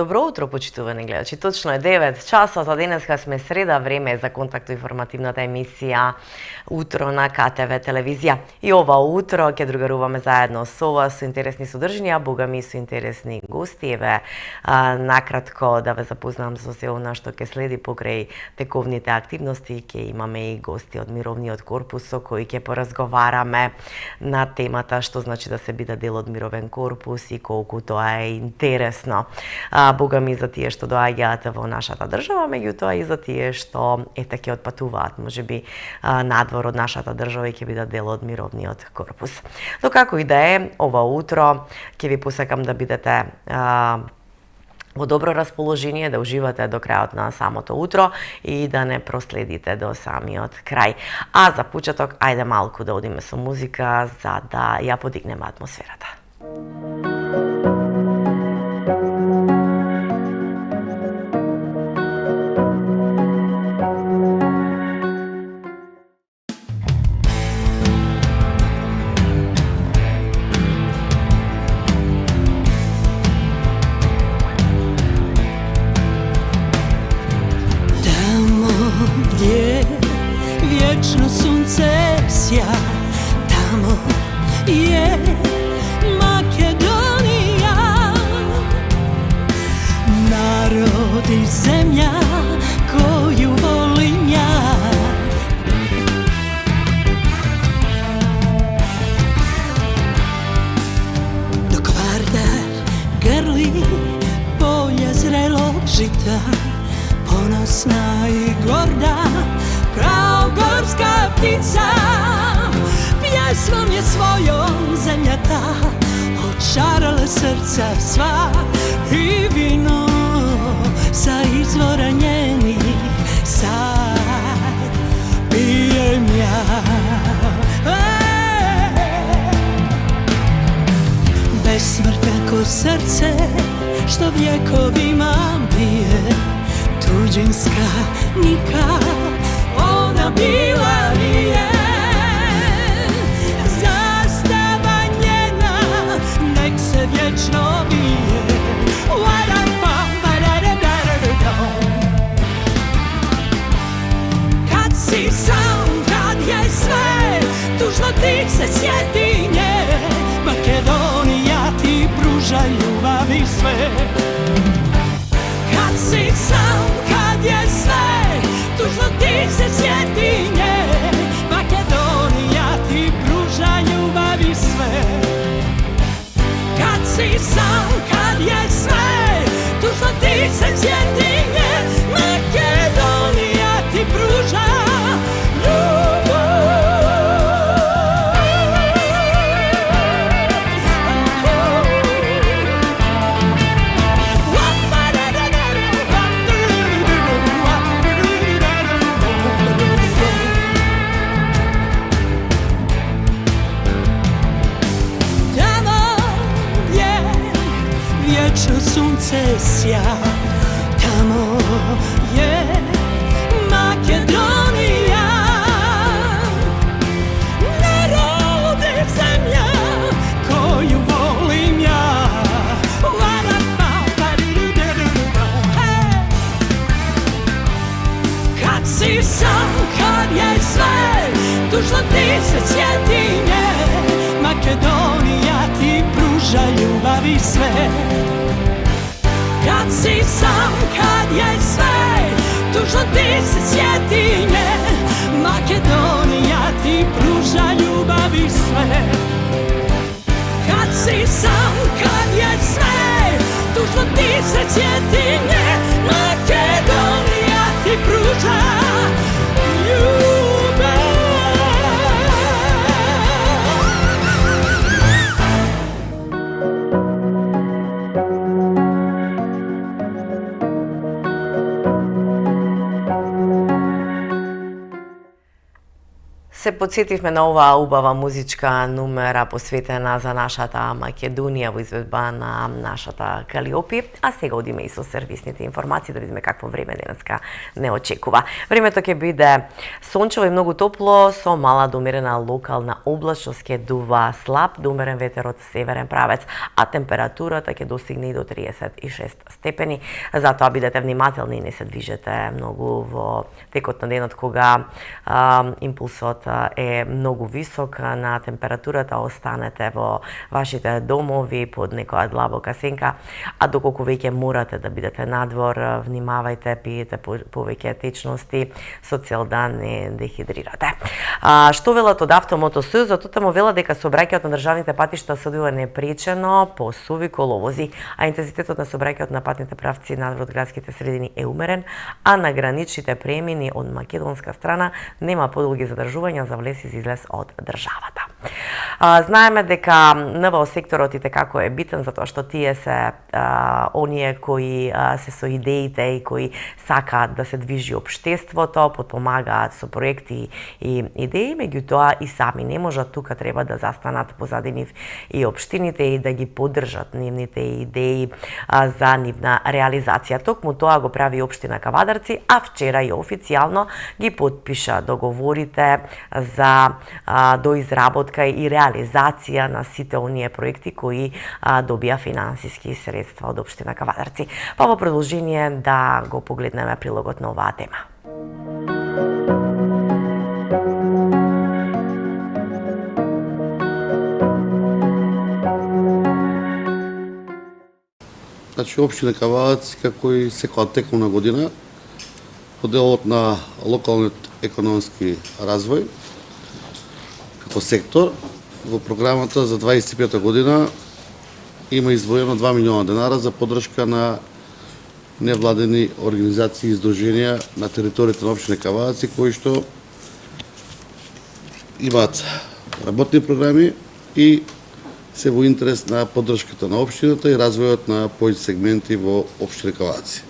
Добро утро, почитувани гледачи. Точно е 9 часот, а денеска сме среда, време е за контактно-информативната емисија Утро на КТВ телевизија. И ова утро ќе другаруваме заедно со вас со интересни содржинија, богами со интересни гости. Еве, накратко да ве запознам со се она што ќе следи покрај тековните активности. Ќе имаме и гости од Мировниот корпус со кои ќе поразговараме на темата што значи да се биде дел од Мировен корпус и колку тоа е интересно. Богами за тие што доаѓаат во нашата држава, меѓутоа и за тие што ете ќе отпатуваат, можеби надвор од нашата држава и ќе бидат дел од Мировниот корпус. Но како и да е, ова утро ќе ви посакам да бидете во добро расположение, да уживате до крајот на самото утро и да не проследите до самиот крај. А за почеток, ајде малку да одиме со музика за да ја подигнеме атмосферата. Вечно sunce sja, tamo je Makedonija, narod i zemlja koju volim ja. Dok Vardar grli polja zrelog žita, ponosna i gorda kao gorska ptica, pjesmom je svojom zemlja ta očarala srca sva i vino sa izvora njenih sad pijem ja. Besmrtna ko srce što vjekovima bije, tuđinska nikad ona bila nije. Zastava njena nek se vječno bije. Kad si sam, kad je sve, tužno ti se sjeti nje. Makedonija ti pruža ljubav i sve. Kad si sam, kad je sve, tužno ti se sjeti nje. Makedonija ti pruža ljubav i sve. Kad si sam, kad je sve, tužno ti se sjeti nje. Makedonija ti pruža sunce sja, tamo je Makedonija. Narod i zemlja koju volim ja. Kad si sam, kad je sve, tužno ti se sjeti nje. Makedonija ti pruža ljubav i sve. Kad si sam, kad je sve, tužno ti se sjeti nje. Makedonija ti pruža ljubav i sve. Kad si sam, kad je sve, tužno ti se sjeti nje. Makedonija ti pruža ljubav. Се подсетивме на оваа убава музичка номера посветена за нашата Македонија во изведба на нашата Калиопи, а сега одиме и со сервисните информации да видиме какво време денеска не очекува. Времето ќе биде сончево и многу топло со мала до умерена локална облачност, ќе дува слаб до умерен ветер од северен правец, а температурата ќе достигне и до 36 степени. Затоа бидете внимателни и не се движете многу во текот на денот кога импулсот е многу висок на температурата, останете во вашите домови под некоја длабока сенка, а доколку веќе морате да бидете надвор, внимавајте, пиете повеќе течности со цел да не дехидрирате. Што велат од Автомотосојуз? Зато таму велат дека сообраќајот на државните патишта се одвива непречено по суви коловози, а интензитетот на сообраќајот на патните правци надвор градските средини е умерен, а на граничните премини од македонска страна нема подолги задржувања за влез и излез од државата. Знаеме дека НВО секторот и како е битен затоа што тие се оние кои се со идеите и кои сакаат да се движи општеството, потпомагаат со проекти и идеи, меѓутоа и сами не можат, тука треба да застанат позади нив и општините и да ги поддржат нивните идеи за нивна реализација. Токму тоа го прави општина Кавадарци, а вчера и официјално ги потпиша договорите за доизработка и реализација на сите оние проекти кои добија финансиски средства од општина Кавадарци. Па во продолжение да го погледнеме прилогот на оваа тема. Значи, општина Кавадарци, како и секоја тековна година, по делот на локалниот економски развој, како сектор, во програмата за 25 година има издвоено 2 милиона денара за поддршка на невладени организации и издруженија на територијата на општина Кавадарци, кои што имаат работни програми и се во интерес на поддршката на општината и развојот на поиди сегменти во општина Кавадарци.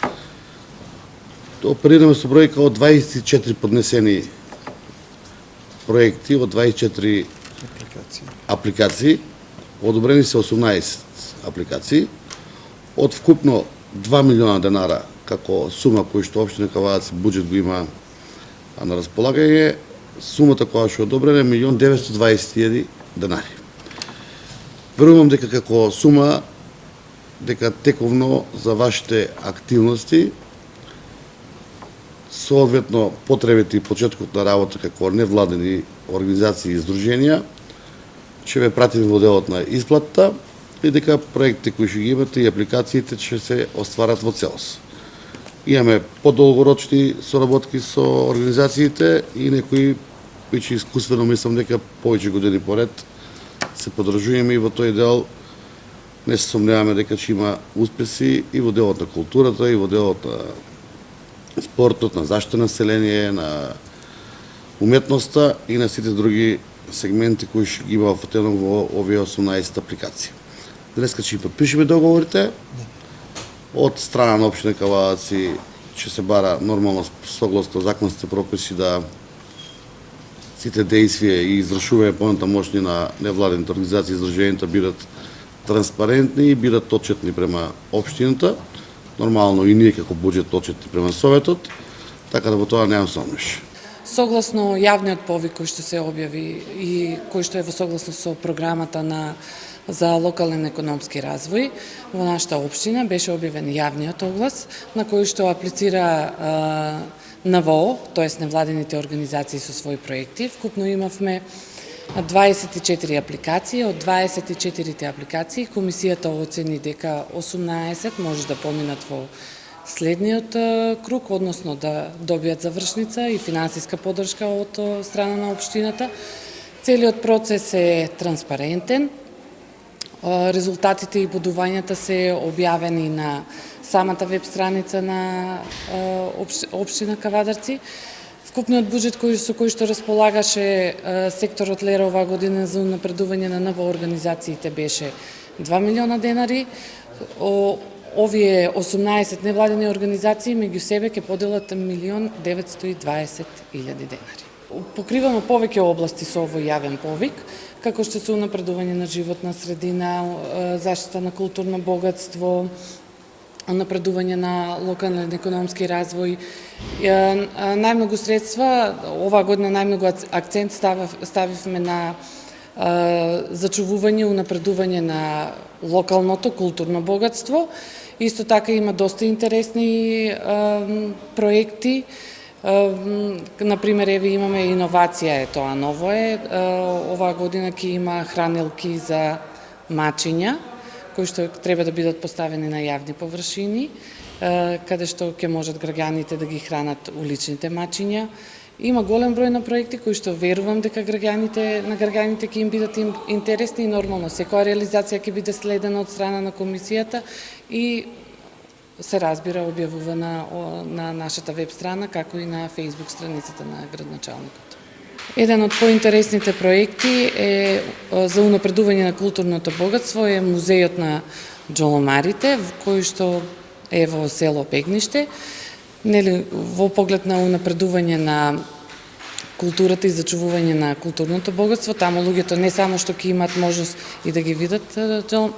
Оперираме со бројка од 24 поднесени проекти, од 24 апликации, одобрени се 18 апликации, од вкупно 2 милиона денара како сума кој што општина Кавадарци буџет го има на располагање, сумата која што е одобрена е 1.920.000 денари. Верувам дека како сума, дека тековно за вашите активности, соодветно потребите и почетокот на работа како невладени организации и издруженија, ќе ве пратиме во делот на исплатата и дека проектите кои ќе ги имате и апликациите ќе се остварат во целост. Имаме подолгорочни соработки со организациите и некои веќе искуствено мислам дека повеќе години поред се подржуваме и во тој дел не се сомневаме дека ќе има успеси и во делот на културата, и во делот на спортот, на заштита на население, на уметноста и на сите други сегменти кои ќе ги има офатено во овие 18 апликации. Денеска ќе подпишеме договорите. Од страна на општина Кавадарци ќе се бара нормално согласно законските прописи да сите дејствија и извршување понатамошни на невладените организации и издруженијата бидат транспарентни и бидат отчетни према општината. Нормално и ние како буџет отчетни према Советот, така да во тоа немам сомнеш. Согласно јавниот повик кој што се објави и кој што е во согласно со програмата за локален економски развој во нашата општина беше објавен јавниот оглас на кој што аплицира НВО, тоест невладените организации со своји проекти. Вкупно имавме 24 апликации. Од 24 апликации комисијата оцени дека 18 може да поминат во следниот круг, односно да добијат завршница и финансиска поддршка од страна на општината. Целиот процес е транспарентен. Резултатите и бодувањата се објавени на самата веб страница на општина Кавадарци. Вкупниот буџет со кој што располагаше секторот Лера оваа година за напредување на НВО организациите беше 2 милиона денари. Овие 18 невладени организации меѓу себе ќе поделат 1.920.000 денари. покриваме повеќе области со овој јавен повик, како што се унапредување на животна средина, заштита на културно богатство, унапредување на локален економски развој. Најмногу средства, оваа година најмногу акцент ставивме на зачувување и унапредување на локалното културно богатство. Исто така има доста интересни проекти. Например, еве имаме иновација, тоа ново е. Оваа година ќе има хранилки за мачиња, кои што треба да бидат поставени на јавни површини, каде што ќе можат граѓаните да ги хранат уличните мачиња. Има голем број на проекти кои што верувам дека граѓаните ќе им бидат интересни и нормално секоја реализација ќе биде следена од страна на комисијата и се разбира објавувана на нашата веб страна, како и на Facebook страницата на градначалникот. Еден од поинтересните проекти е за унапредување на културното богатство е музејот на џоломарите, кој што е во село Пегниште. Нели, во поглед на унапредување на културата и зачувување на културното богатство, таму луѓето не само што ќе имаат можност и да ги видат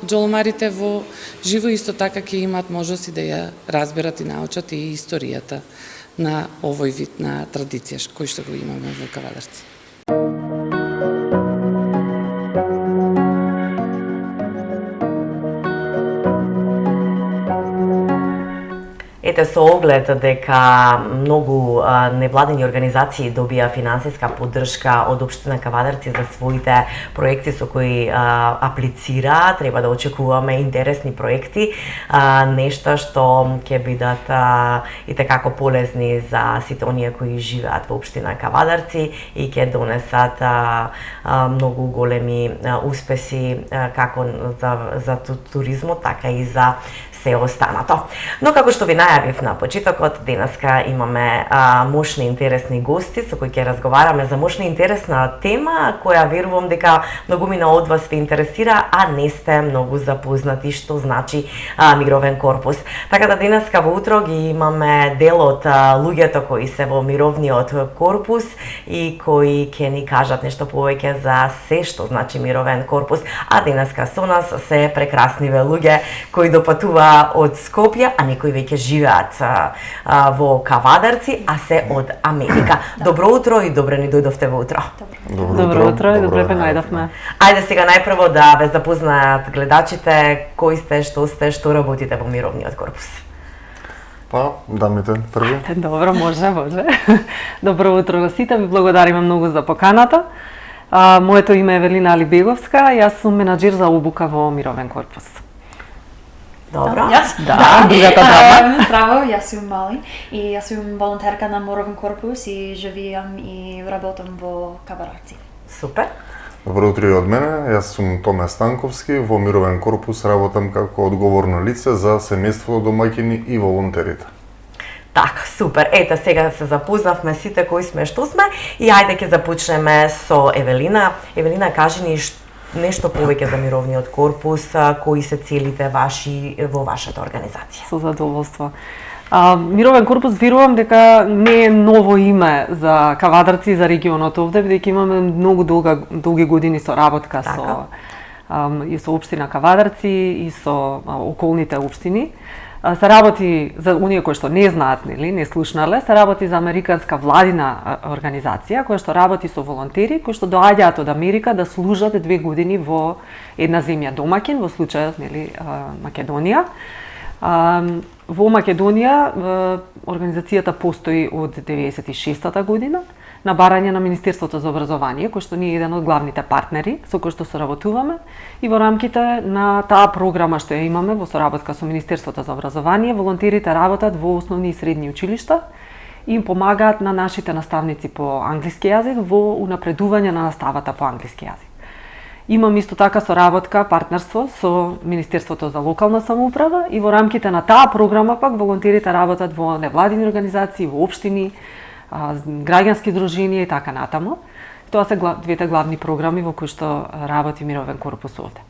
џоломарите во живо, исто така ќе имаат можност и да ја разберат и научат и историјата на овој вид на традиција кој што го имаме во Кавадарци. Ете, со оглед дека многу невладени организации добија финансиска поддршка од општина Кавадарци за своите проекти со кои аплицира, треба да очекуваме интересни проекти, нешта што ќе бидат и tekako полезни за сите оние кои живеат во општина Кавадарци и ќе донесат многу големи успеси како за туризмот, така и за се останато. Но како што ви најавив на почетокот, денеска имаме мощни интересни гости со кои ќе разговараме за мощна интересна тема која верувам дека многумина од вас ве интересира, а не сте многу запознати што значи мировен корпус. Така да денеска во утро ги имаме дел од луѓето кои се во мировниот корпус и кои ќе ни кажат нешто повеќе за се што значи мировен корпус. А денеска со нас се прекрасниве луѓе кои допатува од Скопје, а некои веќе живеат во Кавадарци, а се од Америка. Добро утро и добре ни дојдовте во утро. Добро утро и добре ве најдовме. Ајде сега најпрво да ве запознаат гледачите, кои сте, што работите во мировниот корпус. Па, дамите први. Добро, може. Добро утро на сите, ви благодариме многу за поканата. Моето име е Евелина Алибеговска, јас сум менаџер за обука во мировен корпус. Добро. Јас? Да, другата дама. Здраво, јас сум Мали и јас сум волонтерка на Мировен корпус и живеам и работам во Кавадарци. Супер. Добро утро и од мене, јас сум Томе Станковски, во Мировен корпус работам како одговорно лице за семејство домаќини и волонтерите. Так, супер. Ете, сега се запознавме сите кои сме, што сме и ајде ќе започнеме со Евелина. Евелина, кажи ни нешто повеќе за мировниот корпус, кои се целите ваши во вашата организација? Со задоволство. Мировен корпус верувам дека не е ново име за Кавадарци и за регионот овде, бидејќи имаме многу долги години со работка и со општина Кавадарци и со околните општини. Се работи за оние кои што не знаат, нели, не слушнале, се работи за американска владина организација која што работи со волонтери кои што доаѓаат од Америка да служат 2 години во една земја домаќин, во случајот, нели, Македонија. Во Македонија организацијата постои од 96-та година на барање на Министерството за образование, кој што ни е еден од главните партнери со кој што соработуваме и во рамките на таа програма што ја имаме во соработка со Министерството за образование, волонтерите работат во основни и средни училишта и им помагаат на нашите наставници по англиски јазик во унапредување на наставата по англиски јазик. Имам исто така соработка, партнерство со Министерството за локална самоуправа и во рамките на таа програма пак волонтерите работат во невладини организации, во општини, граѓански здруженија и така натаму. Тоа се двете главни програми во кои што работи Мировен корпус овде.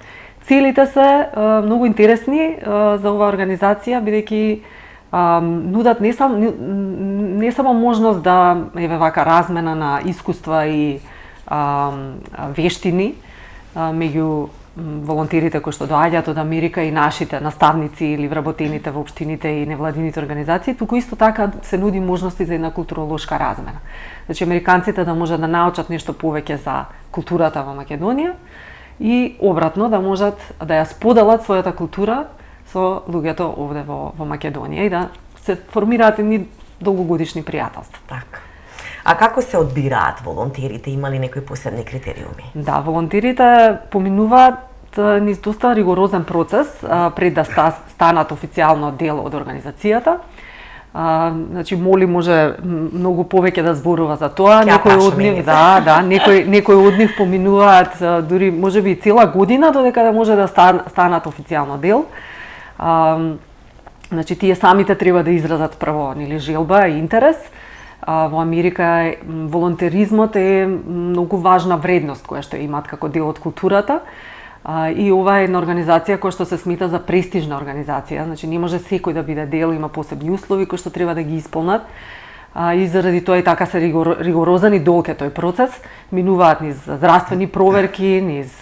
Целите се многу интересни за оваа организација, бидејќи нудат не само можност да еве вака размена на искуства и вештини меѓу волонтерите кои што доаѓаат од Америка и нашите наставници или вработените во општините и невладините организации, туку исто така се нуди можности за една културолошка размена. Значи американците да можат да научат нешто повеќе за културата во Македонија и обратно да можат да ја споделат својата култура со луѓето овде во Македонија и да се формираат едни долгогодишни пријателства. Така. А како се одбираат волонтерите? Има ли некои посебни критериуми? Да, волонтерите поминуваат низ доста ригорозен процес пред да станат официјално дел од организацијата. Значи Моли може многу повеќе да зборува за тоа. Некои од нив, некои од нив поминуваат дури можеби цела година додека да може да станат официјално дел. Значи тие самите треба да изразат прво нели желба и интерес. Во Америка волонтеризмот е многу важна вредност која што имаат како дел од културата. И ова е една организација која што се смета за престижна организација, значи не може секој да биде дел, има посебни услови кои што треба да ги исполнат. И заради тоа и така се ригорозен и долг е тој процес. Минуваат низ здравствени проверки, низ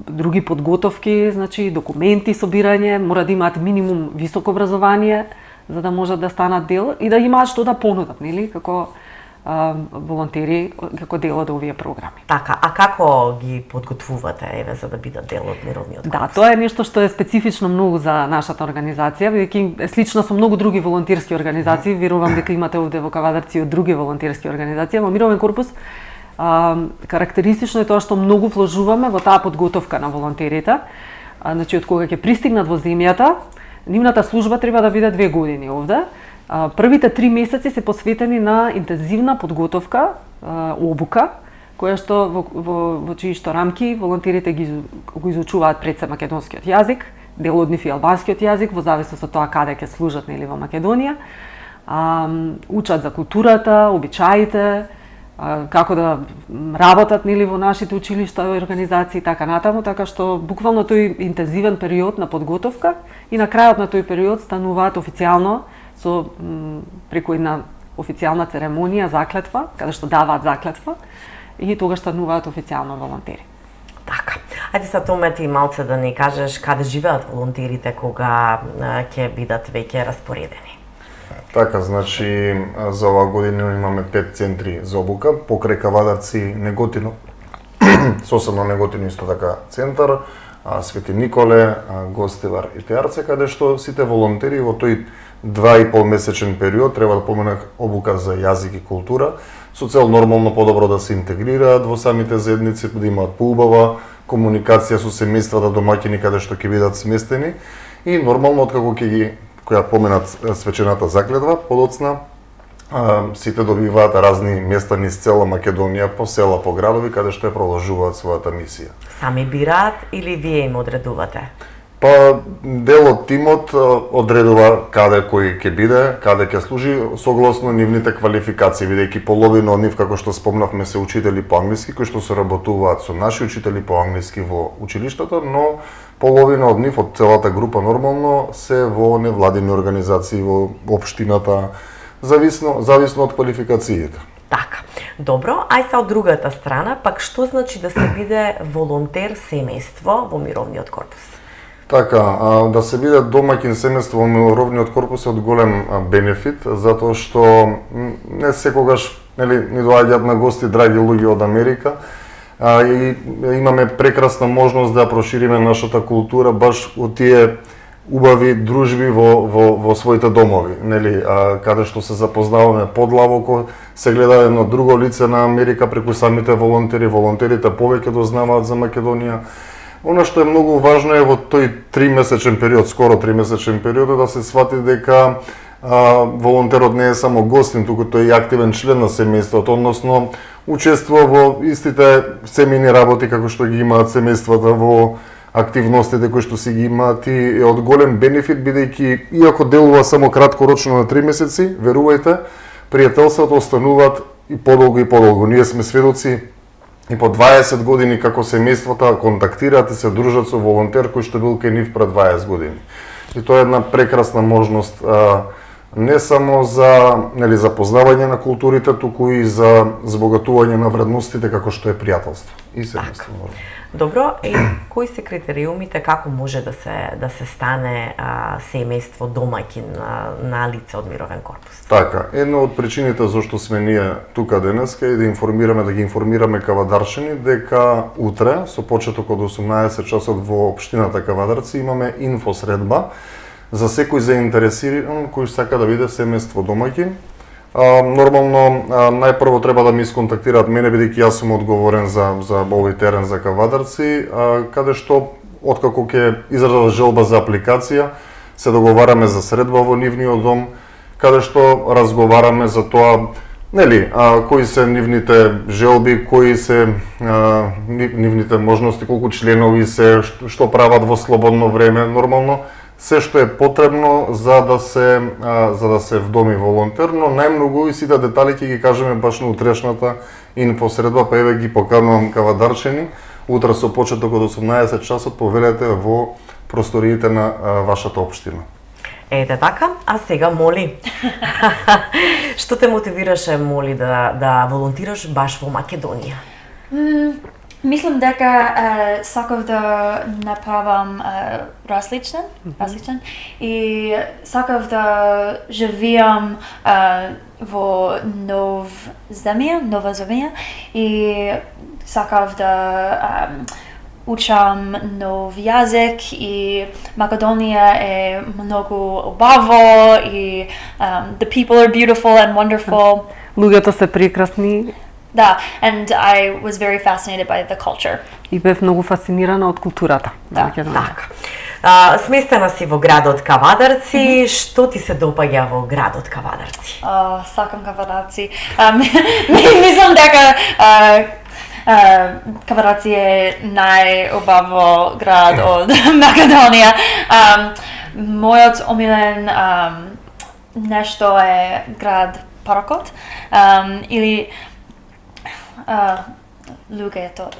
други подготовки, значи документи, собирање, мора да имаат минимум високо образование за да можат да станат дел и да имаат што да понудат, нели, како волонтери, како дел од овие програми. Така, а како ги подготвувате, еве, за да бидат дел од Мировниот корпус? Да, тоа е нешто што е специфично многу за нашата организација, бидејќи е слично со многу други волонтерски организации, верувам дека имате овде во Кавадарци и од други волонтерски организации, во Мировен корпус карактеристично е тоа што многу вложуваме во таа подготовка на волонтерите. Значи, од кога ќе пристигнат во земјата, нивната служба треба да биде 2 години овде. Првите 3 месеци се посветени на интензивна подготовка, обука, која што во чии што рамки волонтерите го изучуваат пред се македонскиот јазик, дел од нив и албанскиот јазик, во зависност од тоа каде ќе служат нели во Македонија. Учат за културата, обичаите, како да работат нели во нашите училишта и организации и така натаму, така што буквално тој интензивен период на подготовка и на крајот на тој период стануваат официјално со преку една официјална церемонија, заклетва, каде што даваат заклетва и тогаш стануваат официјално волонтери. Така. Ајде са Томе ти малце да ни кажеш каде живеат волонтерите кога ќе бидат веќе распоредени. Така, значи за оваа година имаме 5 центри за обука, покрај Кавадарци, Неготино, соседно Неготино исто така центар, Свети Николе, Гостивар и Теарце, каде што сите волонтери во тој 2,5 месечен период треба да поминат обука за јазик и култура, со цел нормално подобро да се интегрираат во самите заедници, да имаат поубава комуникација со семејствата домаќини каде што ќе бидат сместени и нормално откако ќе ги која поменат свечената заклетва, подоцна сите добиваат разни места низ цела Македонија, по села, по градови, каде што ја продолжуваат својата мисија. Сами бираат или вие им одредувате? Па дел од тимот одредува каде кој ќе биде, каде ќе служи согласно нивните квалификации, бидејќи половина од нив, како што спомнавме, се учители по англиски кои што се работуваат со наши учители по англиски во училиштата, но половина од нив од целата група нормално се во невладини организации во општината, зависно од квалификациите. Така. Добро, ај са од другата страна, пак што значи да се биде волонтер семејство во Мировниот корпус? Така, да се биде домаќин семејство во Мировниот корпус е од голем бенефит, затоа што не секогаш ни доаѓаат на гости драги луѓе од Америка, и имаме прекрасна можност да прошириме нашата култура баш од тие убави дружби во своите домови, нели, каде што се запознаваме подлабоко, се гледа едно друго лице на Америка преку самите волонтери, волонтерите повеќе дознаваат за Македонија. Она што е многу важно е во тој 3-месечен период, скоро 3-месечен период, да се свати дека волонтерот не е само гостин, туку тој е активен член на семејството, односно учествува во истите семејни работи како што ги имаат семејствата, во активностите кои што си ги имаат и е од голем бенефит, бидејќи иако делува само краткорочно на 3 месеци, верувајте, пријателствата остануваат и подолго и подолго. Ние сме сведоци и по 20 години како семејствата контактираат и се дружат со волонтер кој што бил кај нив пред 20 години. И тоа е една прекрасна можност не само за запознавање на културите, туку и за збогатување на вредностите како што е пријателство и семејство. Добро, кои се критериумите како може да се стане семејство домаќин на лице од Мировен корпус? Така, една од причините зашто сме ние тука денеска е да ги информираме кавадарчани дека утре со почеток од 18 часот во општината Кавадарци имаме инфосредба за секој заинтересиран кој сака да биде семејство домаќин. Нормално, најпрво треба да ми исконтактираат мене, бидејќи јас сум одговорен за овој терен за Кавадарци, каде што, откако ќе изразат желба за апликација, се договараме за средба во нивниот дом, каде што разговараме за тоа, кои се нивните желби, кои се нивните можности, колку членови се, што прават во слободно време, нормално, се што е потребно за да се вдоми волонтерно, најмногу и сите детали ќе ги кажеме баш на утрешната инфосредба, па еве ги поканувам кавадарчани, утре со почеток од 18 часот повелете во просториите на вашата општина. Ете така, а сега моли. Што те мотивираше, моли, да волонтираш баш во Македонија? Мислам дека сакав да направам различен и сакав да живеам во нова земја и сакав да учам нов јазик и Македонија е многу убаво и the people are beautiful and wonderful. Луѓето се прекрасни. Да, and I was very fascinated by the culture. И бев многу фасцинирана од културата. Така. Сместена си во градот Кавадарци, што ти се допаѓа во градот Кавадарци? Сакам Кавадарци. Мислам дека Кавадарци е најубаво град од Македонија. Мојот омилен нешто е град Паракот, или луѓето.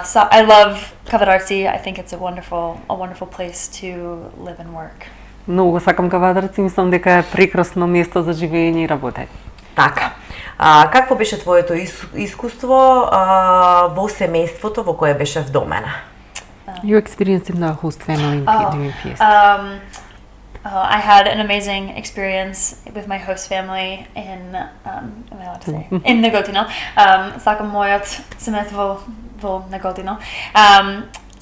So I love Kavadarci. I think it's a wonderful place to live and work. Многу сакам Кавадарци, мислам дека е прекрасно место за живење и работење. Така. Какво беше твоето искуство во семејството во кое беше вдомена? Your experience in the host family during PST. I had an amazing experience with my host family in, am I allowed to say, in Negotino. Сакам мојот семејство во Negotino.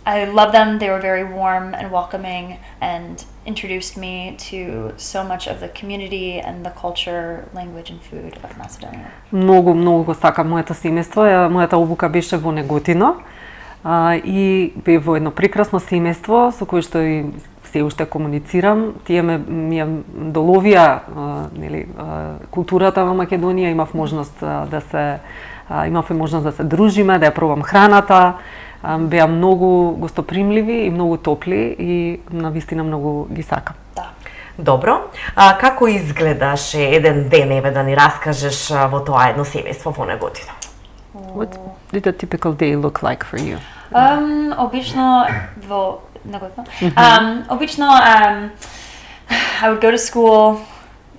I love them. They were very warm and welcoming and introduced me to so much of the community and the culture, language and food of Macedonia. Многу го сакам моето семејство. Мојата обука беше во Неготино и бе во едно прекрасно семејство со кое што и се уште комуницирам. Тие ми ја доловија културата во Македонија, имав можност да се дружиме, да ја пробам храната. Беа многу гостопримливи и многу топли и навистина многу ги сакам. Да. Добро. Како изгледаше еден ден, еве да ни раскажеш во тоа едно семејство во Неготино? What did a typical day look like for you? Обично во Неготино. Обично I would go to school,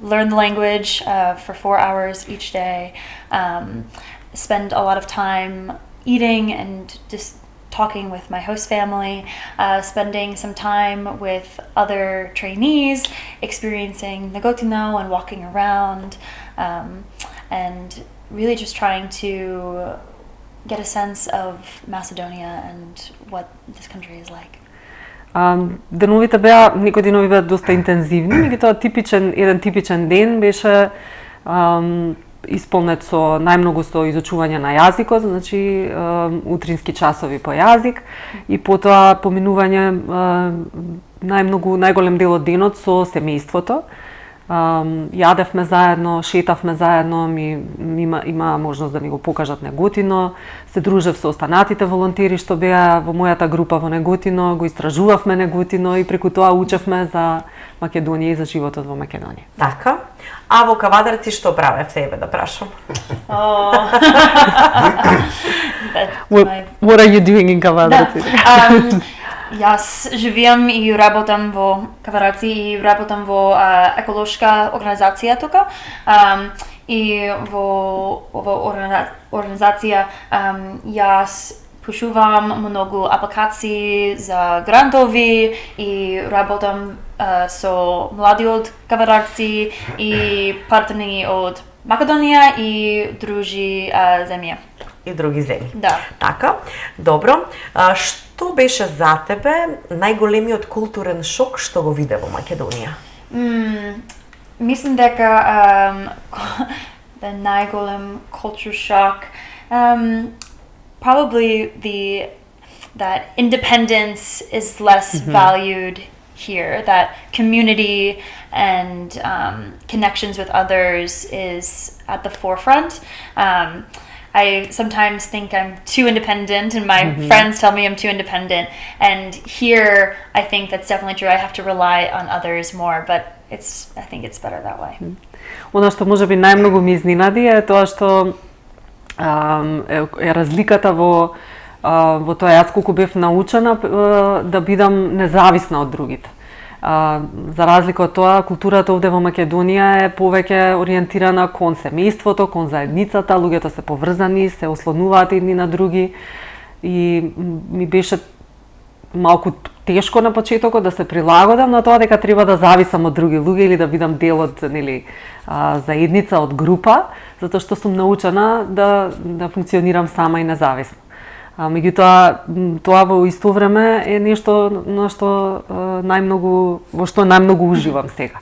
learn the language for 4 hours each day, spend a lot of time eating and just talking with my host family, spending some time with other trainees, experiencing Negotino and walking around, and really just trying to get a sense of Macedonia and what this country is like. Деновите беа, некои денови беа доста интензивни, меѓутоа еден типичен ден беше исполнет со најмногу со изучување на јазикот, значи утрински часови по јазик и потоа поминување најголем дел од денот со семејството. Јадевме заедно, шетавме заедно, има можност да ми го покажат Неготино, се дружев со останатите волонтери што беа во мојата група во Неготино, го истражувавме Неготино и преку тоа учевме за Македонија и за животот во Македонија. Така. А во Кавадарци што правев себе да прашам? What are you doing in Кавадарци? Јас живеам и работам во Кавадарци и работам во еколошка организација тука. И во ова организација јас пишувам многу апликации за грантови и работам со млади од Кавадарци и партнери од Македонија и други земји. И други земји. Да. Така, добро. Што беше за тебе најголемиот културен шок што го виде во Македонија? Мислам дека the најголем culture shock, probably that independence is less valued here, that community and connections with others is at the forefront. I sometimes think I'm too independent, and my friends tell me I'm too independent. And here, I think that's definitely true. I have to rely on others more, but I think it's better that way. Оно што можеби најмногу ми изненади е тоа што е разликата во тоа јас колку бев научена да бидам независна од другите. За разлика од тоа, културата овде во Македонија е повеќе ориентирана кон семејството, кон заедницата, луѓето се поврзани, се ослонуваат едни на други и ми беше малку тешко на почетокот да се прилагодам на тоа дека треба да зависам од други луѓе или да бидам дел од заедница, од група, затоа што сум научена да функционирам сама и независно. Меѓутоа, тоа во исто време е нешто во што најмногу уживам сега.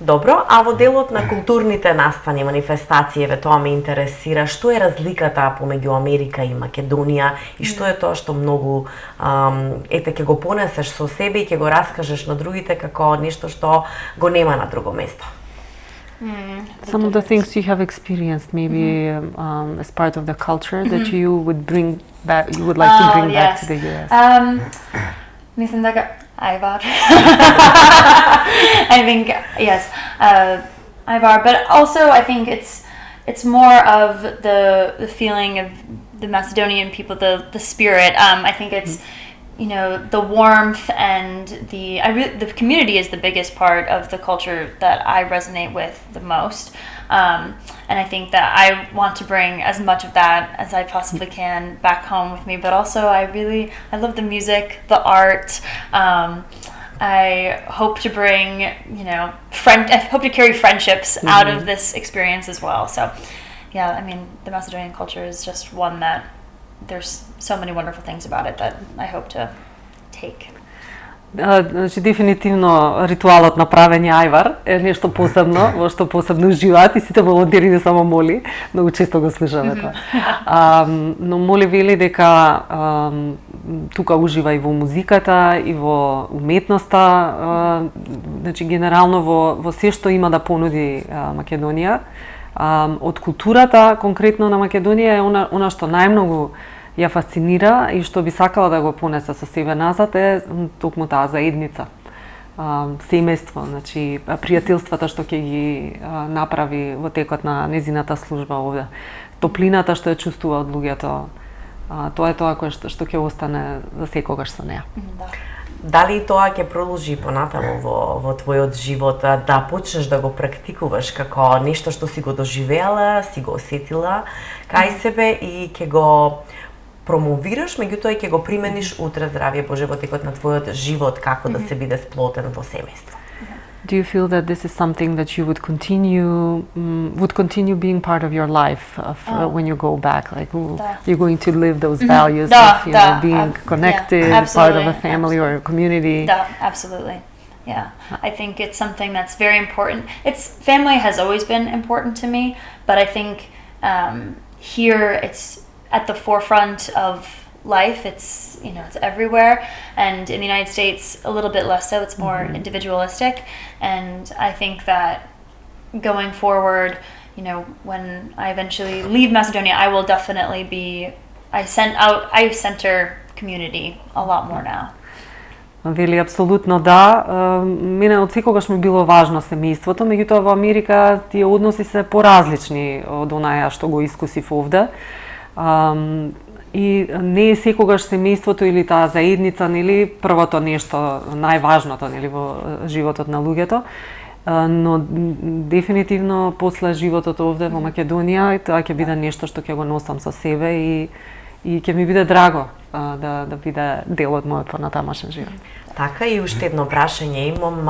Добро, а во делот на културните настани, манифестации, тоа ме интересира, што е разликата помеѓу Америка и Македонија и што е тоа што многу ќе го понесеш со себе и ќе го раскажеш на другите како нешто што го нема на друго место? Some of the things you have experienced, maybe as part of the culture that you would bring back, you would like to bring back to the US. Mislim дека Ivar. I think yes, Ivar. But also, I think it's more of the feeling of the Macedonian people, the spirit. I think it's the warmth and the community is the biggest part of the culture that I resonate with the most. And I think that I want to bring as much of that as I possibly can back home with me. But also, I love the music, the art. I hope to bring, I hope to carry friendships out of this experience as well. So, yeah, I mean, the Macedonian culture is just one that there's so many wonderful things about it that I hope to take. Значи, дефинитивно ритуалот на правење ајвар е нешто посебно, во што посебно уживаат и сите волонтери, не само Моли, многу често го слушаме тоа. Но Моли вели дека тука ужива и во музиката, и во уметноста, значи генерално во се што има да понуди Македонија. Од културата, конкретно на Македонија, е она што најмногу ја фасцинира и што би сакала да го понесе со себе назад е токму таа заедница, семејство, значи пријателствата што ќе ги направи во текот на незината служба овде. Топлината што ја чувствува од луѓето, тоа е тоа што ќе остане за секогаш со неа. Дали тоа ќе продолжи понатаму во твојот живот, да почнеш да го практикуваш како нешто што си го доживеала, си го осетила кај себе и ќе го промовираш, меѓутоа и ќе го примениш утре, здравје Боже, во текот на твојот живот, како да се биде сплотен во семејство? Do you feel that this is something that you would continue being part of your life when you go back? Like, you're going to live those values of being connected, part of a family or a community? Absolutely. Yeah, I think it's something that's very important. Family has always been important to me, but I think here it's at the forefront of life. It's everywhere, and in the United States a little bit less so. It's more individualistic, and I think that going forward, when I eventually leave Macedonia, I will definitely I center community a lot more now. Вели апсолутно да. Мене од секогаш ми било важно семејството, меѓутоа во Америка тие односи се поразлични од онаја што го искусив овде. И не е секогаш семејството или таа заедница, нели, првото нешто, најважното, нели, во животот на луѓето. Но дефинитивно после животот овде во Македонија, тоа ќе биде нешто што ќе го носам со себе и ќе ми биде драго да биде дел од мојот понатамошен живот. Така, и уште едно прашање имам.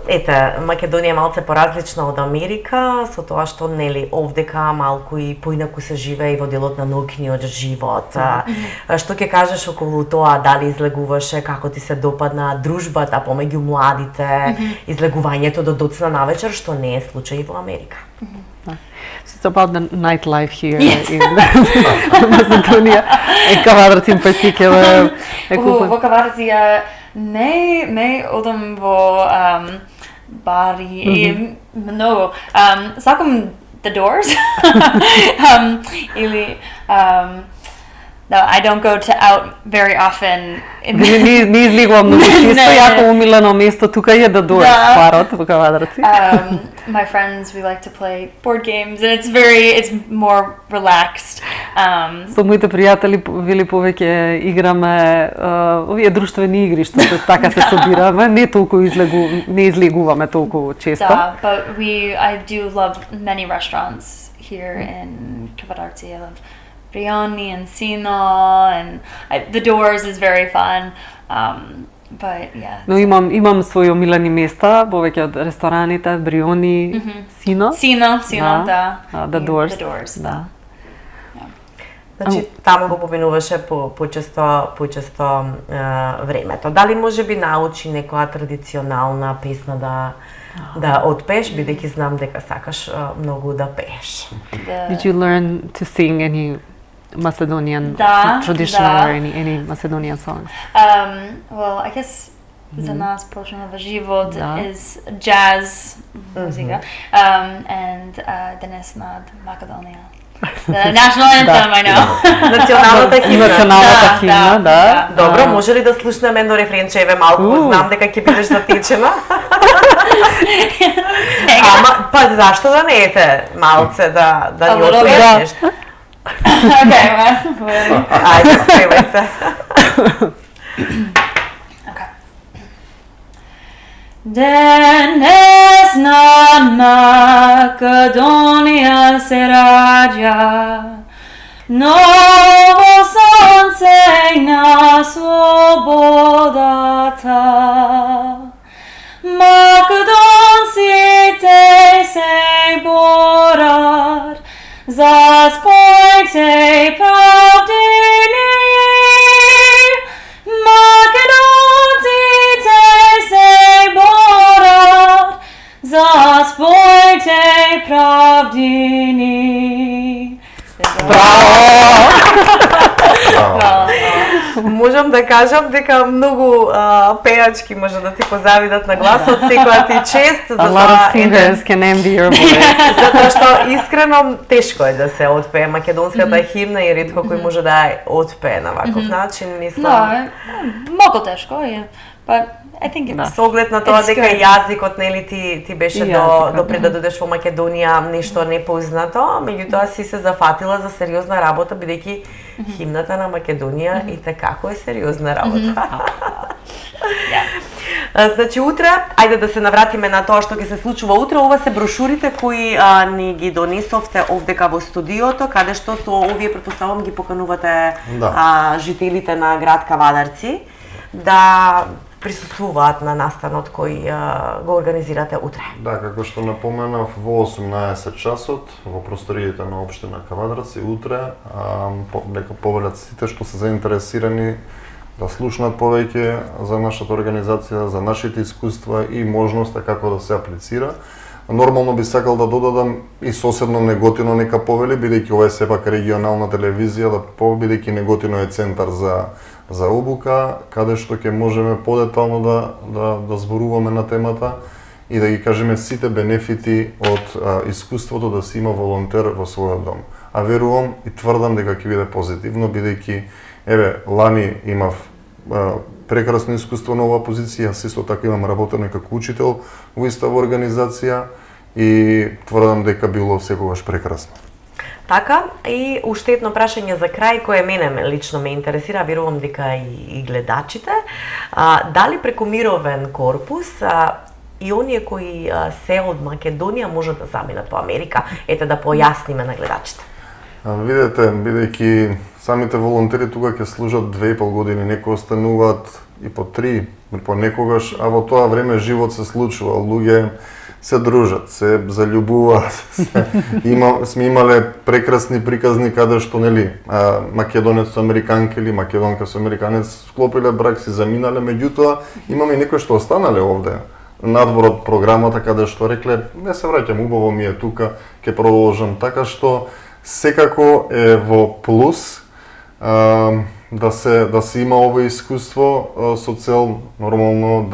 Ете, Македонија е малце поразлична од Америка, со тоа што, нели, овдека малку и поинаку се живее и во делот на наукниот живот. Што ќе кажеш околу тоа, дали излегуваше, како ти се допадна дружбата помеѓу младите, излегувањето до доцна навечер, што не е случај во Америка? It's about the nightlife here in Macedónia, and Kavadarci in particular. Во Кавадарци не одам во бари и многу. Сакам The Doors. Или no, I don't go out very often. Не излегувам многу често, јако умилено место тука е The Doors, парот во Кавадарци. My friends, we like to play board games, and it's more relaxed. Со моите пријатели вели повеќе играме овие друштвени игри што така се собираме, не толку не излегуваме толку често. Да, but I do love many restaurants here in Kavadarci. I love Brioni and Sino, and The Doors is very fun. But yeah. Но имам своји омилени места, повеќе од рестораните, Бриони, Сино. Сино, да. The Doors. The Doors, да. Значи, таму го поминуваше почесто времето. Дали може би научи некоја традиционална песна да отпееш, бидејќи знам дека сакаш многу да пееш? Did you learn to sing any Macedonian traditional or any Macedonian songs? Well, I guess за нас почнува во живот is jazz музика, and денес над Македонија. The national anthem, I know. Националната химна. Да. Добро, може ли да слушнеме едно рефренче, еве малку, знам дека ќе бидеш затечена. Ама, па зашто да не ете малце да ни отпееш нешто? Okay, Ајде, спремај се. Денес над Македонија се раѓа ново сонце на слободата. Македонците се борат за спојте правдини. Македонците се борат за спојте правдини. Можам да кажам дека многу пејачки може да ти позавидат на гласот, секоја ти чест. A lot of singers can envy your voice. Затоа што искрено тешко е да се отпее македонската химна и ретко кој може да ја отпее на ваков начин, мислам. Да, многу тешко е, but I think it's Со оглед на тоа дека јазикот, нели, ти беше до пред да додеш во Македонија нешто непознато, меѓутоа си се зафатила за сериозна работа, бидејќи химната на Македонија и како е сериозна работа. Значи, утре, ајде да се навратиме на тоа што ќе се случува утре. Ова се брошурите кои ни ги донесовте овдека во студиото, каде што со овие, претпоставувам, ги поканувате жителите на град Кавадарци да присуствуваат на настанот кој го организирате утре. Да, како што напоменав, во 18 часот во просториите на општина Кавадарци утре нека повелат сите што се заинтересирани да слушнат повеќе за нашата организација, за нашите искуства и можноста како да се аплицира. Нормално би сакал да додадам и соседно Неготино нека повели, бидејќи ова е сепак регионална телевизија, бидејќи Неготино е центар за обука, каде што ќе можеме подетално да зборуваме на темата и да ги кажеме сите бенефити од искуството да се има волонтер во својот дом. А верувам и тврдам дека ќе биде позитивно, бидејќи лани имав прекрасно искуство на оваа позиција, јас исто така имам работено како учител во истава организација и тврдам дека било секогаш прекрасно. Така, и уште едно прашање за крај, кое мене лично ме интересира, верувам дека и гледачите. Дали преку Мировен корпус и оние кои се од Македонија можат да заминат во Америка? Ете да појасниме на гледачите. Видете, бидејќи самите волонтери тука ќе служат 2,5 години, некои остануваат и по 3, понекогаш, а во тоа време живот се случува, луѓе се дружат, се заљубуваат. Сме имале прекрасни приказни каде што нели македонец со американка или македонка со американец склопиле брак, си заминале, меѓутоа имаме и некои што останале овде надвор од програмата каде што рекле не се враќам, убаво ми е тука, ќе продолжам, така што секако е во плюс да се има ова искуство со цел нормално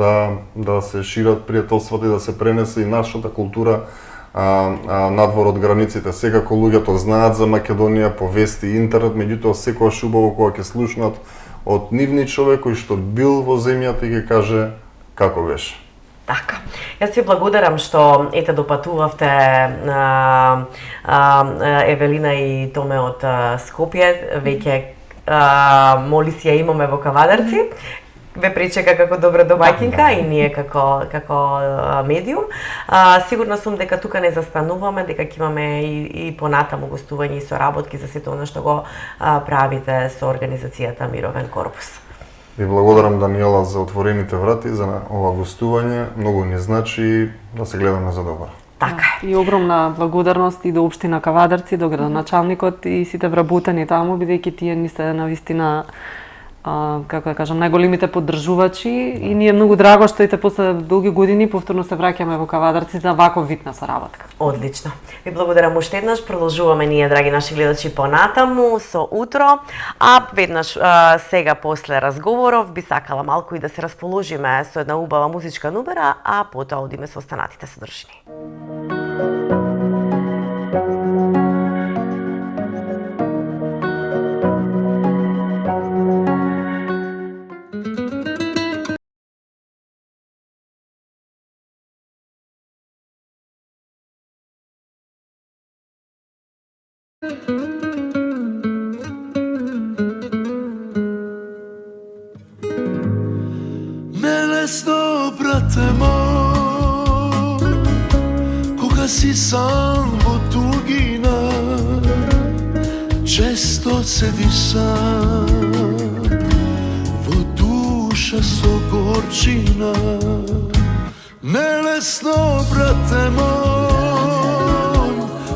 да се шират пријателствата и да се пренесе и нашата култура надвор од границите. Секако луѓето знаат за Македонија по вести и интернет, меѓутоа секогаш убаво кога ќе слушнат од нивни човек кој што бил во земјата и ќе каже како беше. Така. Јас ви благодарам што ете допатувавте Евелина и Томе од Скопје, веќе моли си ја имаме во Кавадарци. Ве причека како добра домаќинка и ние како медиум. Сигурна сум дека тука не застануваме, дека ќе имаме и понатаму гостување и соработки за сето она што го правите со организацијата Мировен корпус. Ви благодарам, Даниела, за отворените врати, за ова гостување. Многу ни значи да се гледаме за добро. Така. И огромна благодарност и до општина Кавадарци, до градоначалникот и сите вработени таму, бидејќи тие ни се навистина како да кажам, најголемите поддржувачи и ни е многу драго што ите после долги години повторно се враќаме во Кавадарци за ваков вид на соработка. Одлично. Ви благодарам уште еднаш. Продолжуваме ние, драги наши гледачи, понатаму со утро, а веднаш сега после разговоров би сакала малку и да се расположиме со една убава музичка номера, а потоа одиме со останатите содржини. Нелесно, брате мој, кога си сам во тугина, често седиш сам, во душа со горчина. Нелесно, брате мој,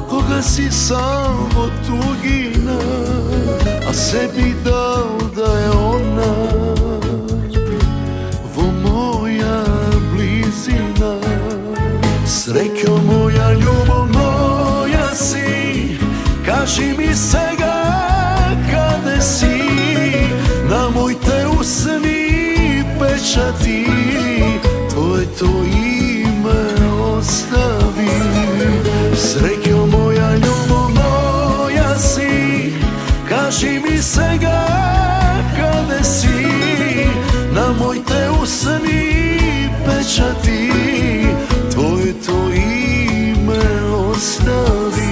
кога си сам во тугина, а се би дал да е она во моја близина. Среќо моја, љубов моја си, кажи ми сега каде си, на моите усни печати твоето име остави. Среќо моја, љубов моја си, кажи ми сега каде си, на моите усни печати твоето име остави.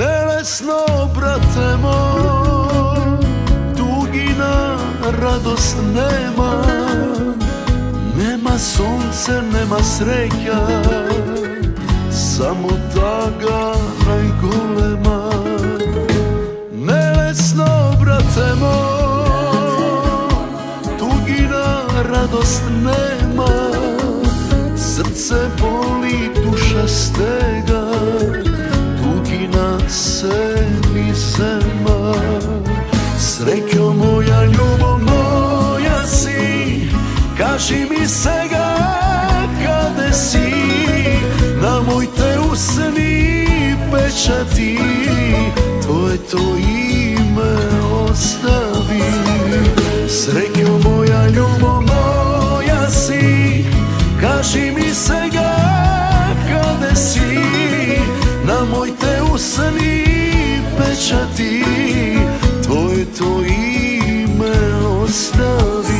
Нелесно, брате мој, тугина, радост нема, нема сонце, нема среќа, само тага најголема. Нелесно, брате мој, тугина, радост нема, срце боли, душа стега, тугина се ми зема. Среќо моја, љубов моја си, кажи ми сега каде си, на моите усни печати твоето име остави. Среќо моја, љубов моја си, кажи ми сега каде си, усни печати, твоето име остави.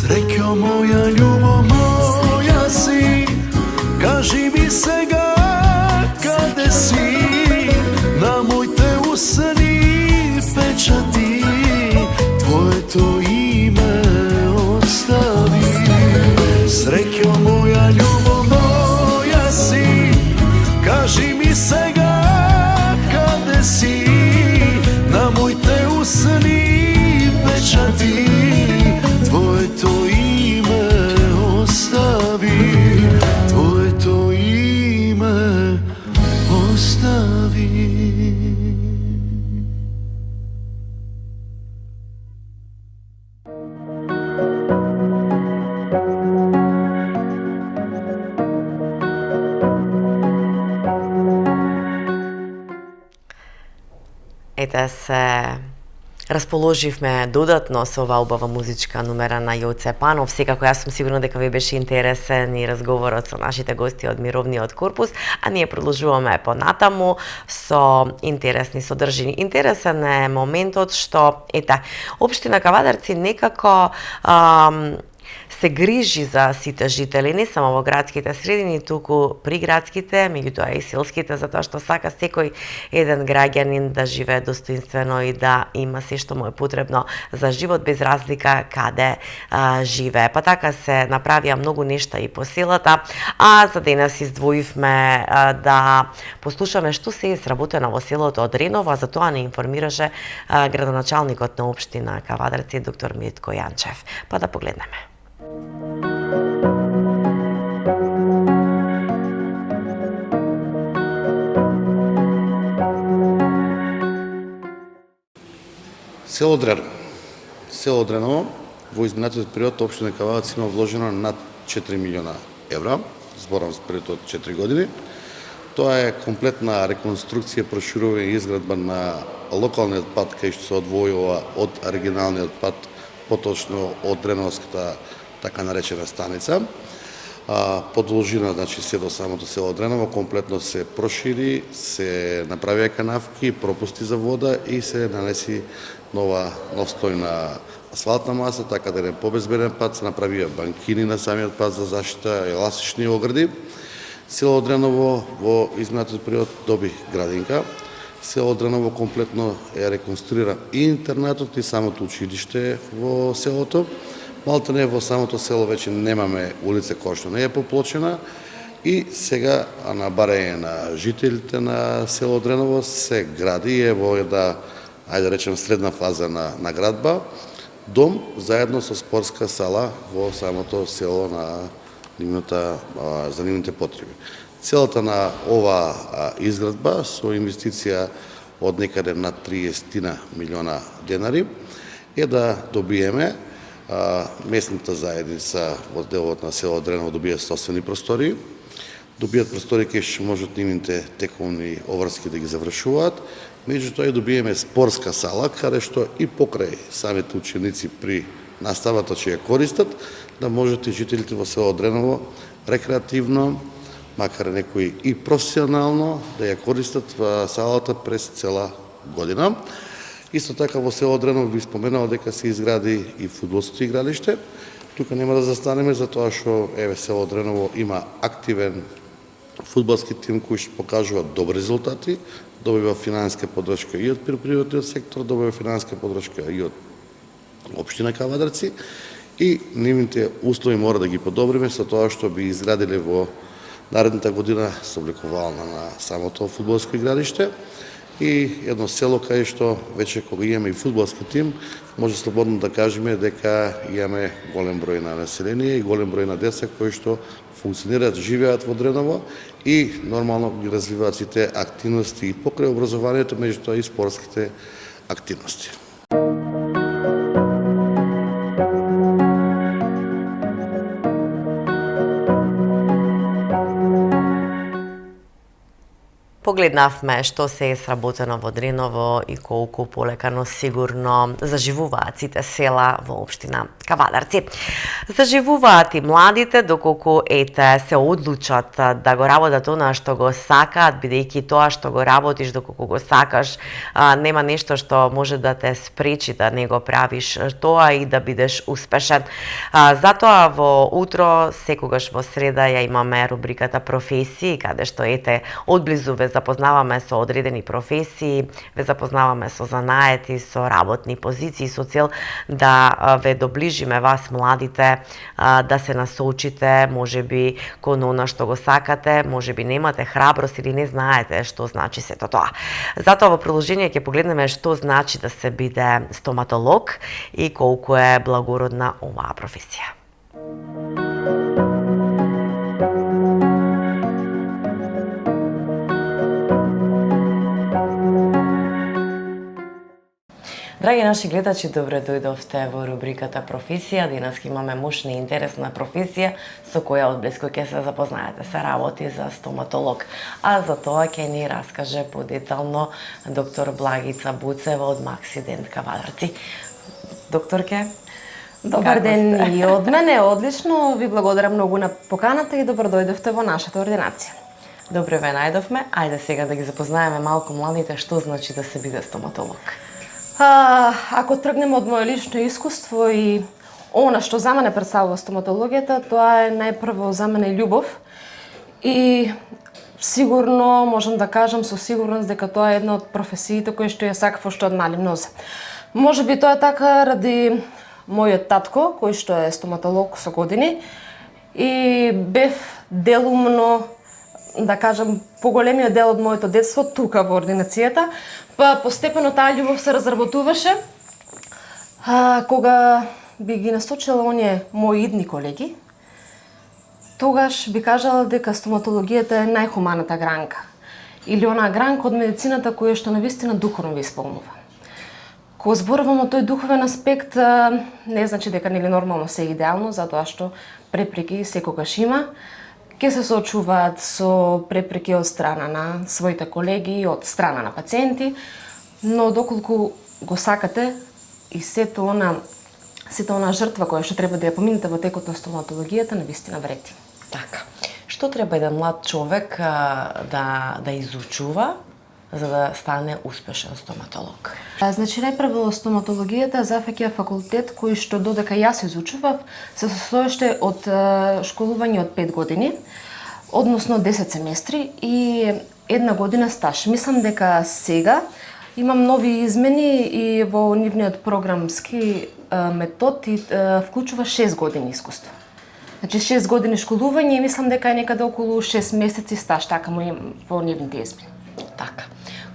Среќо моја, љубо моја си, кажи ми сега каде си, на моите усни печати, твоето име остави. Среќо моја, љубо моја си, кажи ми сега каде си, на моите усни печати, твоето име остави, твоето име остави. Ете се расположивме додатно со оваа убава музичка номера на Јоце Панов. Секако јас сум сигурна дека ви беше интересен и разговорот со нашите гости од Мировниот корпус, а ние продолжуваме понатаму со интересни содржини. Интересен е моментот што општина Кавадарци некако се грижи за сите жители, не само во градските средини, туку приградските, меѓутоа и селските, затоа што сака секој еден граѓанин да живее достоинствено и да има се што му е потребно за живот без разлика каде живее. Па така се направија многу нешта и по селата, а за денес издвоивме да послушаме што се е сработено во селото од Реново, за тоа не информираше градоначалникот на општина Кавадарци доктор Митко Јанчев. Па да погледнеме. Село Дреново. Село Дреново во изминатиот период општина Кавадарци има вложено над 4 милиона евра, зборам за првите 4 години. Тоа е комплетна реконструкција, проширување и изградба на локалниот пат кај што се одвојува од оригиналниот пат, поточно од Дреновската така наречена станица. По должина, значи се до самото село Дреново, комплетно се прошири, се направија канавки, пропусти за вода и се нанеси нов слој на асфалтна маса, така да е побезбеден пат, се направија банкини на самиот пат за заштита, еластични огради. Село Дреново во изминатиот период доби градинка. Село Дреново комплетно е реконструиран и интернатот и самото училиште во селото. Малтене во самото село веќе немаме улица која што не е поплочена и сега на барање на жителите на село Дреново се гради во една, ајде да речем, средна фаза на градба, дом заедно со спортска сала во самото село за нивните потреби. Целата на ова изградба со инвестиција од некаде на 30 милиона денари е да добиеме местната заедница во делот на село Дреново добија собствени простори, добијат простори кај што можат нивните тековни обврски да ги завршуваат, меѓутоа и добиеме спортска сала, каде што и покрај самите ученици при наставата ќе ја користат, да можат и жителите во село Дреново рекреативно, макар некои и професионално, да ја користат салата през цела година. Исто така во село Дреново ви споменал дека се изгради и фудбалско игралиште. Тука нема да застанеме затоа што село Дреново има активен фудбалски тим кој што покажува добри резултати, добива финанска поддршка и од приватниот сектор, добива финанска поддршка и од општина Кавадарци и нивните услови мора да ги подобриме со тоа што би изградиле во наредната година собликувална на самото фудбалско игралиште и едно село кај што веќе кога имаме и фудбалски тим, може слободно да кажеме дека имаме голем број на население и голем број на деца кои што функционираат, живеат во Дреново и нормално ги развиваат сите активности и покрај образованието, меѓутоа и спортските активности. Погледнавме што се е сработено во Дреново и колку полека, но сигурно заживуваат сите села во општина Кавадарци. Заживуваат и младите доколку се одлучат да го работат она што го сакаат, бидејќи тоа што го работиш доколку го сакаш, нема нешто што може да те спречи да не го правиш тоа и да бидеш успешен. Затоа во утро, секогаш во среда, ја имаме рубриката професии, каде што одблизу ве запознаваме со одредени професии, ве запознаваме со занаети, со работни позиции, со цел да ве доближиме вас младите, да се насочите, можеби кон она што го сакате, можеби немате храброст или не знаете што значи сето тоа. Затоа во продолжение ќе погледнеме што значи да се биде стоматолог и колку е благородна оваа професија. Драги наши гледачи, добро дојдовте во рубриката професија. Денес имаме мощна и интересна професија со која одблиску ќе се запознаете. Се работи за стоматолог. А за тоа ќе ни раскаже подетално доктор Благица Буцева од Максидент Кавадарци. Докторке, добар ден и од мене, одлично. Ви благодарам многу на поканата и добро дојдовте во нашата ординација. Добре ве најдовме. Ајде сега да ги запознаеме малку младите што значи да се биде стоматолог. Ако тргнеме од моје лично искуство и она што за мене представува стоматологијата, тоа е најпрво за мене љубов и сигурно можам да кажам со сигурност дека тоа е една од професиите кои што ја сакав уште од мали нозе. Можеби тоа е така ради мојот татко, кој што е стоматолог со години, и бев делумно, да кажам, поголемиот дел од моето детство тука во ординацијата, па постепено таа љубов се разработуваше. Кога би ги насочила оние мои идни колеги, тогаш би кажала дека стоматологијата е најхуманата гранка или онаа гранка од медицината која што навистина духовно ви исполнува. Кога зборувам о тој духовен аспект, не значи дека нели нормално се е идеално, затоа што препреки секогаш има. Ке се соочуваат со препреки од страна на своите колеги, од страна на пациенти, но доколку го сакате и сето она жртва која што треба да ја поминете во текот на стоматологијата, навистина вреди. Така. Што треба еден млад човек да изучува за да стане успешен стоматолог? Значи, најпрво стоматологијата зафаќа факултет кој што додека јас изучував се состоеше од школување од 5 години, односно 10 семестри и 1 година стаж. Мислам дека сега имам нови измени и во нивниот програмски метод и вклучува 6 години искуство. Значи 6 години школување и мислам дека е некаде околу 6 месеци стаж, така му имам по нивните измени. Така.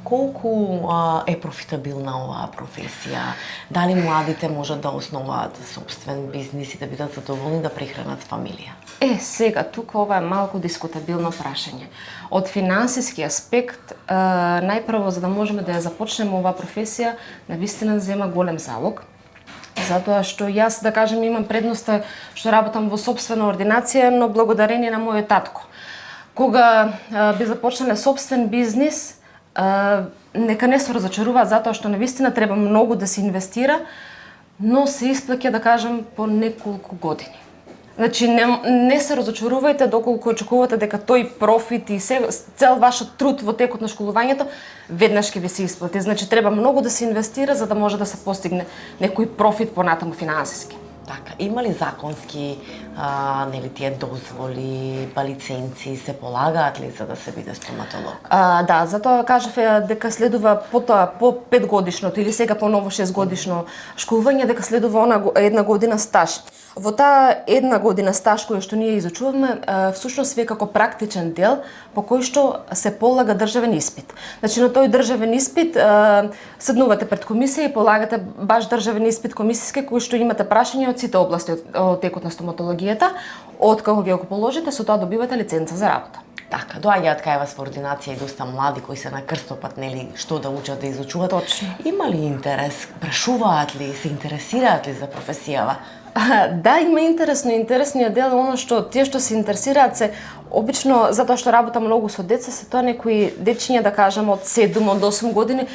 Колку е профитабилна оваа професија? Дали младите можат да основаат собствен бизнис и да бидат задоволни да прехранат фамилија? Сега, тука ова е малку дискутабилно прашање. Од финансиски аспект, најпрво за да можеме да ја започнеме оваа професија, навистина зема голем залог. Затоа што јас, да кажем, имам предноста што работам во сопствена ординација, но благодарение на мојот татко. Кога би започнале собствен бизнис, нека не се разочаруваат затоа што навистина треба многу да се инвестира, но се исплаќа, да кажем, по неколку години. Значи, не се разочарувајте доколку очекувате дека тој профит и цел вашиот труд во текот на школувањето веднаш ќе ви се исплати. Значи, треба многу да се инвестира за да може да се постигне некој профит понатаму финансиски. Така, има ли законски нели тие дозволи, лиценци се полагаат ли за да се биде стоматолог? Да, затоа кажав дека следува по 5 годишното или сега поново 6 годишно школување, дека следува 1 година стаж. Во таа 1 година стаж која што ние изучуваме, всушност вие како практичен дел по кој што се полага државен испит. Значи на тој државен испит седнувате пред комисија и полагате баш државен испит комисиски кој што имате прашања од сите области од текот на стоматологијата. Откако ги го положите, со тоа добивате лиценца за работа. Така, доаѓаат кај вас во ординација и доста млади кои се на крстопат, нели, што да учат, да изучуват. Точно. Има ли интерес? Прашуваат ли, се интересираат ли за професијава? Да, има интересно. Интересниот дел е оно што тие што се интересираат се обично затоа што работам многу со деца, се тоа некои дечиња, да кажам, од 7 од 8 години.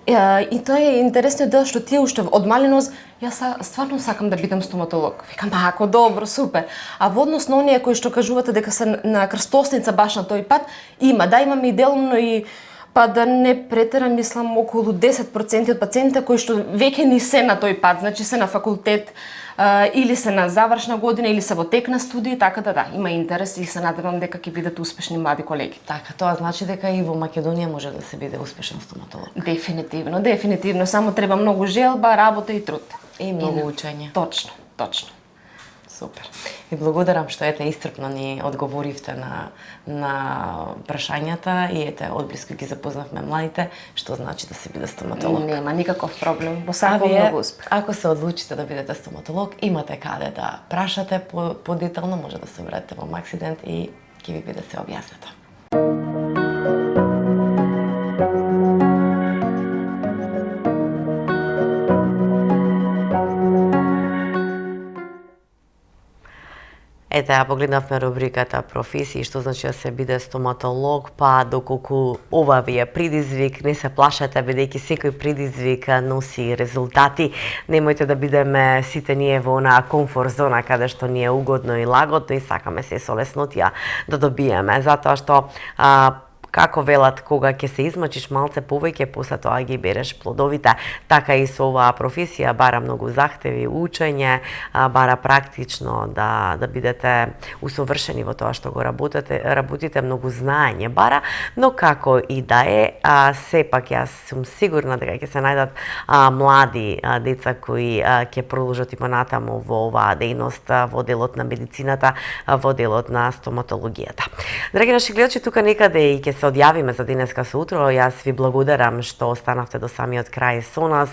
И тоа е интересниот дел што тие уште од маленост, јас стварно сакам да бидам стоматолог. Викам, ако добро, супер. А во однос на оние кои што кажувате дека се на крстосница баш на тој пат, имаме и делумно и па да не претерам, мислам, околу 10% од пациентите кои што веќе ни се на тој пат, значи се на факултет, или се на завршна година, или се во тек на студии, така да, има интерес и се надевам дека ќе бидат успешни млади колеги. Така, тоа значи дека и во Македонија може да се биде успешен стоматолог. Дефинитивно, само треба многу желба, работа и труд. И многу учење. Точно. Супер. И благодарам што истрпно ни одговоривте на прашањата и одблиску ги запознавме младите што значи да се биде стоматолог. Нема никаков проблем. Посакувам многу успех. Ако се одлучите да бидете стоматолог, имате каде да прашате подетално, може да се обратите во Максидент и ќе ви биде се објаснето. Ете, ја погледнавме рубриката професии, што значи да се биде стоматолог, па доколку ова ви е предизвик, не се плашете, бидејќи секој предизвик носи резултати. Немојте да бидеме сите ние во онаа комфорт зона каде што ни е угодно и лагодно и сакаме се со леснотија да добиеме, затоа што како велат, кога ќе се измачиш малце повеќе, после тоа ги береш плодовите. Така и со оваа професија бара многу захтеви, учење, бара практично да бидете усовршени во тоа што го работите, многу знаење бара, но како и да е, сепак јас сум сигурна дека ќе се најдат млади деца кои ќе продолжат и понатаму во оваа дејност, во делот на медицината, во делот на стоматологијата. Драги наши гледачи, тука некаде и ќе се одјавиме за денеска со утро. Јас ви благодарам што останавте до самиот крај со нас.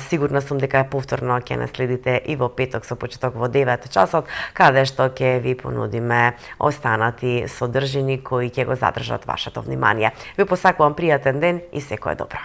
Сигурна сум дека повторно ќе не следите и во петок со почеток во 9 часот, каде што ќе ви понудиме останати содржини кои ќе го задржат вашето внимание. Ви посакувам пријатен ден и секое добро.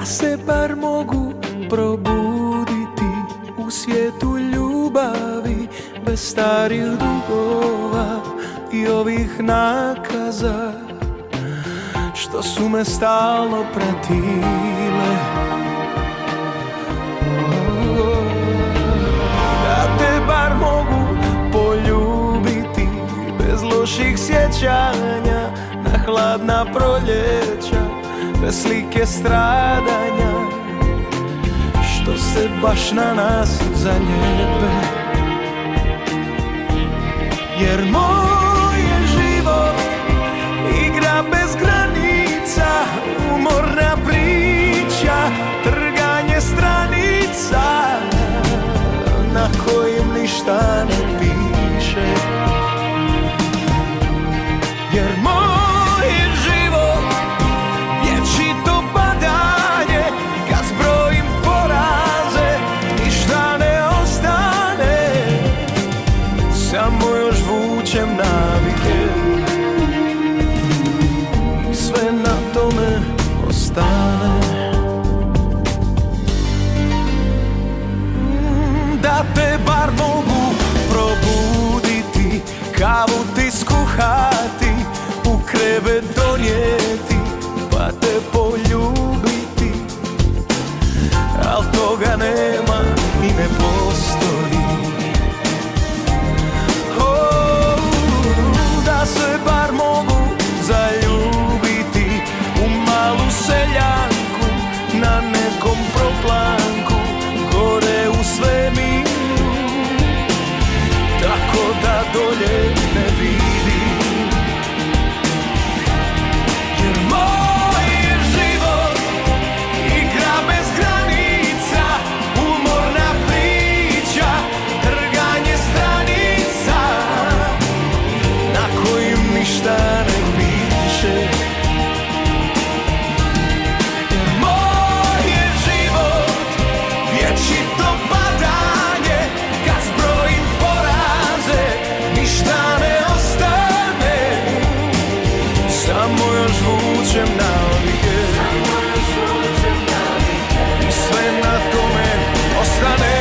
се бар могу пробудити у свету љубави, без старих дугова и ових наказа, што су ме стално пратиле. Да те бар могу полюбити, без лоших сјеќања на хладна пролеќа, без слике страдања, што се баш на нас залепе. Jer моје живот игра без граница, уморна прича, тргање страница на којим ништа не пише. Jer моје живот вјечито падање, кад зброим поразе, ништа не остане, само још вучем навике и све на томе остане. Да те бар могу пробудити, каву ти скухати, у кревет донети, па те полюбити, ал тога нема dolje ne vidim. Jer moj je život igra bez granica, umorna priča, trganje stranica na kojim ništa ne piše. Jer moj je život vječito padanje, kad zbrojim poraze ništa ne ostane. Samo još vučem navike i sve na tome ostane.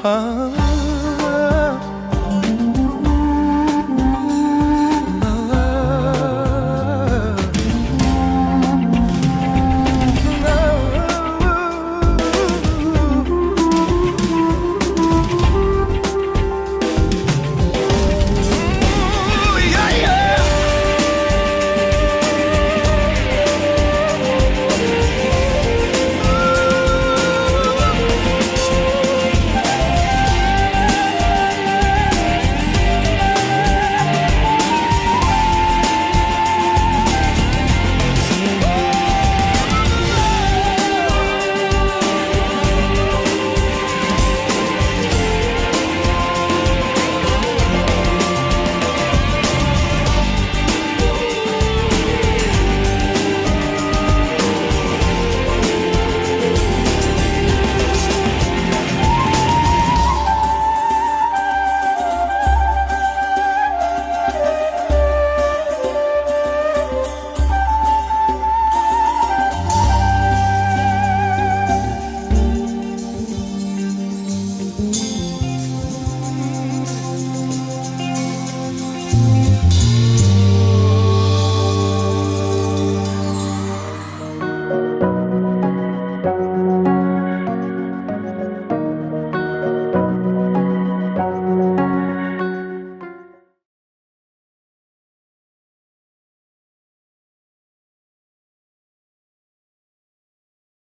Ah